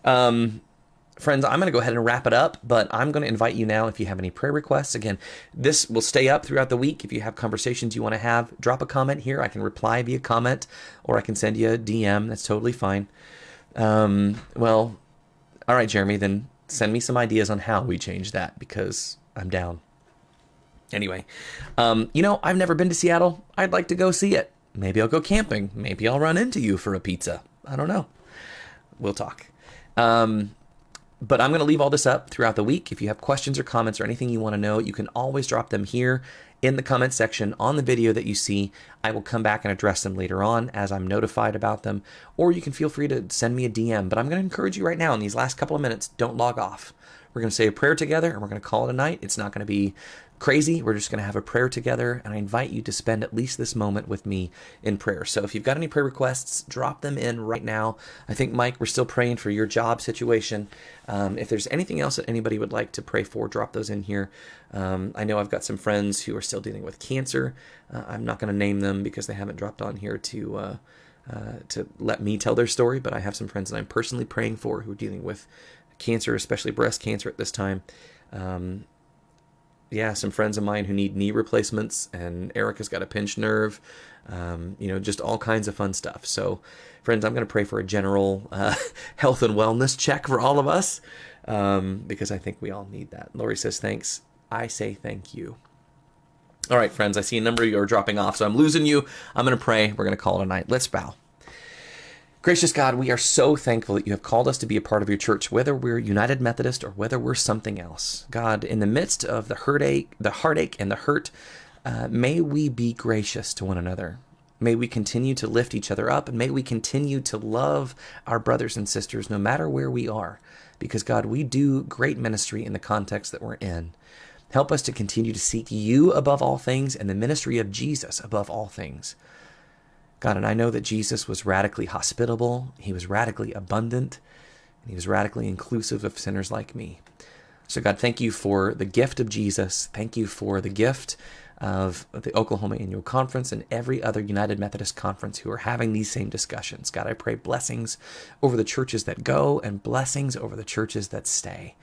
friends, I'm going to go ahead and wrap it up, but I'm going to invite you now, if you have any prayer requests. Again, this will stay up throughout the week. If you have conversations you want to have, drop a comment here. I can reply via comment, or I can send you a DM. That's totally fine. Well, all right, Jeremy, then send me some ideas on how we change that, because I'm down. Anyway, I've never been to Seattle. I'd like to go see it. Maybe I'll go camping. Maybe I'll run into you for a pizza. I don't know. We'll talk. But I'm going to leave all this up throughout the week. If you have questions or comments or anything you want to know, you can always drop them here in the comment section on the video that you see. I will come back and address them later on as I'm notified about them, or you can feel free to send me a DM. But I'm going to encourage you right now in these last couple of minutes, don't log off. We're going to say a prayer together, and we're going to call it a night. It's not going to be crazy. We're just going to have a prayer together, and I invite you to spend at least this moment with me in prayer. So if you've got any prayer requests, drop them in right now. I think, Mike, we're still praying for your job situation. If there's anything else that anybody would like to pray for, drop those in here. I know I've got some friends who are still dealing with cancer. I'm not going to name them because they haven't dropped on here to let me tell their story, but I have some friends that I'm personally praying for who are dealing with cancer, especially breast cancer at this time. Some friends of mine who need knee replacements, and Erica's got a pinched nerve, just all kinds of fun stuff. So, friends, I'm going to pray for a general health and wellness check for all of us, because I think we all need that. Lori says, thanks. I say thank you. All right, friends, I see a number of you are dropping off, so I'm losing you. I'm going to pray. We're going to call it a night. Let's bow. Gracious God, we are so thankful that you have called us to be a part of your church, whether we're United Methodist or whether we're something else. God, in the midst of the heartache and the hurt, may we be gracious to one another. May we continue to lift each other up, and may we continue to love our brothers and sisters no matter where we are, because, God, we do great ministry in the context that we're in. Help us to continue to seek you above all things and the ministry of Jesus above all things. God, and I know that Jesus was radically hospitable, he was radically abundant, and he was radically inclusive of sinners like me. So God, thank you for the gift of Jesus. Thank you for the gift of the Oklahoma Annual Conference and every other United Methodist conference who are having these same discussions. God, I pray blessings over the churches that go and blessings over the churches that stay.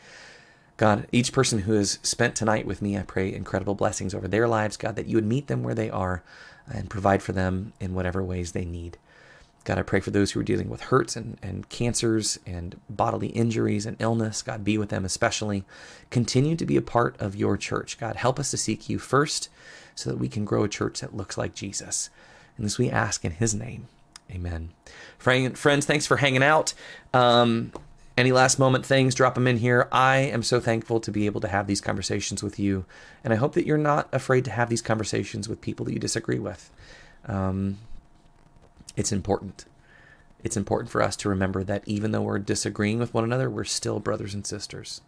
God, each person who has spent tonight with me, I pray incredible blessings over their lives, God, that you would meet them where they are and provide for them in whatever ways they need. God, I pray for those who are dealing with hurts and cancers and bodily injuries and illness. God, be with them especially. Continue to be a part of your church. God, help us to seek you first so that we can grow a church that looks like Jesus. And this we ask in his name. Amen. Friends, thanks for hanging out. Any last moment things, drop them in here. I am so thankful to be able to have these conversations with you. And I hope that you're not afraid to have these conversations with people that you disagree with. It's important. It's important for us to remember that even though we're disagreeing with one another, we're still brothers and sisters.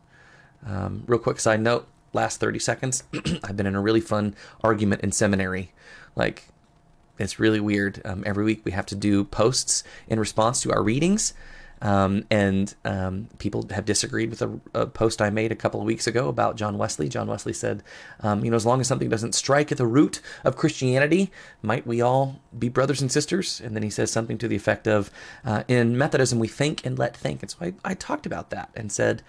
Real quick side note, last 30 seconds. I've been in a really fun argument in seminary. It's really weird. Every week we have to do posts in response to our readings. People have disagreed with a post I made a couple of weeks ago about John Wesley. John Wesley said, as long as something doesn't strike at the root of Christianity, might we all be brothers and sisters? And then he says something to the effect of, in Methodism, we think and let think. And so I talked about that and said,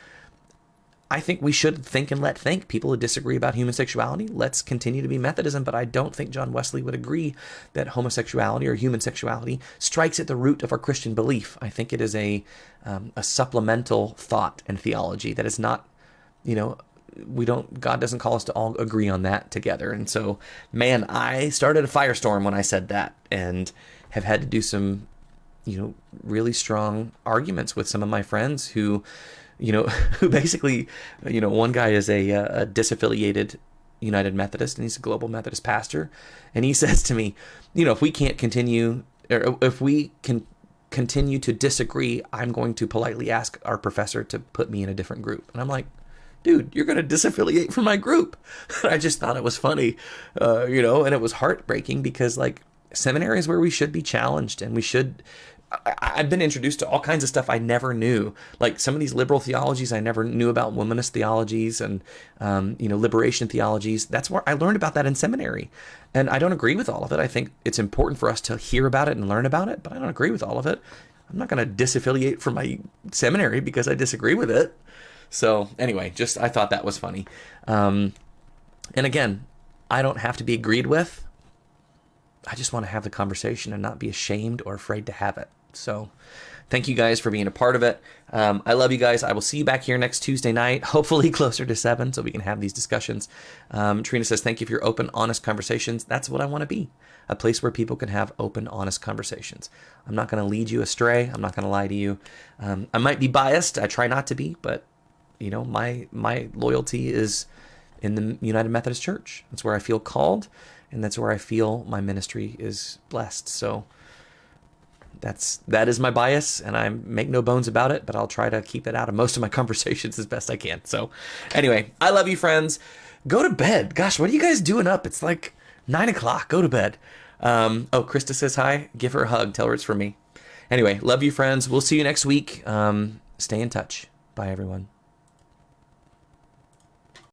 I think we should think and let think. People who disagree about human sexuality, let's continue to be Methodism. But I don't think John Wesley would agree that homosexuality or human sexuality strikes at the root of our Christian belief. I think it is a supplemental thought and theology that is not, God doesn't call us to all agree on that together. And so, man, I started a firestorm when I said that, and have had to do some, really strong arguments with some of my friends who basically, one guy is a disaffiliated United Methodist, and he's a global Methodist pastor. And he says to me, if we can't continue, or if we can continue to disagree, I'm going to politely ask our professor to put me in a different group. And I'm like, dude, you're going to disaffiliate from my group. I just thought it was funny, and it was heartbreaking because seminary is where we should be challenged, and we should. I've been introduced to all kinds of stuff I never knew, like some of these liberal theologies I never knew about, womanist theologies and liberation theologies. That's where I learned about that in seminary, and I don't agree with all of it. I think it's important for us to hear about it and learn about it, but I don't agree with all of it. I'm not going to disaffiliate from my seminary because I disagree with it. So anyway, I thought that was funny. And again, I don't have to be agreed with. I just want to have the conversation and not be ashamed or afraid to have it. So thank you guys for being a part of it. I love you guys. I will see you back here next Tuesday night, hopefully closer to 7, so we can have these discussions. Trina says, thank you for your open, honest conversations. That's what I want to be, a place where people can have open, honest conversations. I'm not going to lead you astray. I'm not going to lie to you. I might be biased. I try not to be, but my loyalty is in the United Methodist Church. That's where I feel called, and that's where I feel my ministry is blessed. So that is my bias, and I make no bones about it, but I'll try to keep it out of most of my conversations as best I can. So anyway, I love you, friends. Go to bed. Gosh, what are you guys doing up? It's like 9 o'clock. Go to bed. Krista says hi. Give her a hug. Tell her it's from me. Anyway, love you, friends. We'll see you next week. Stay in touch. Bye, everyone.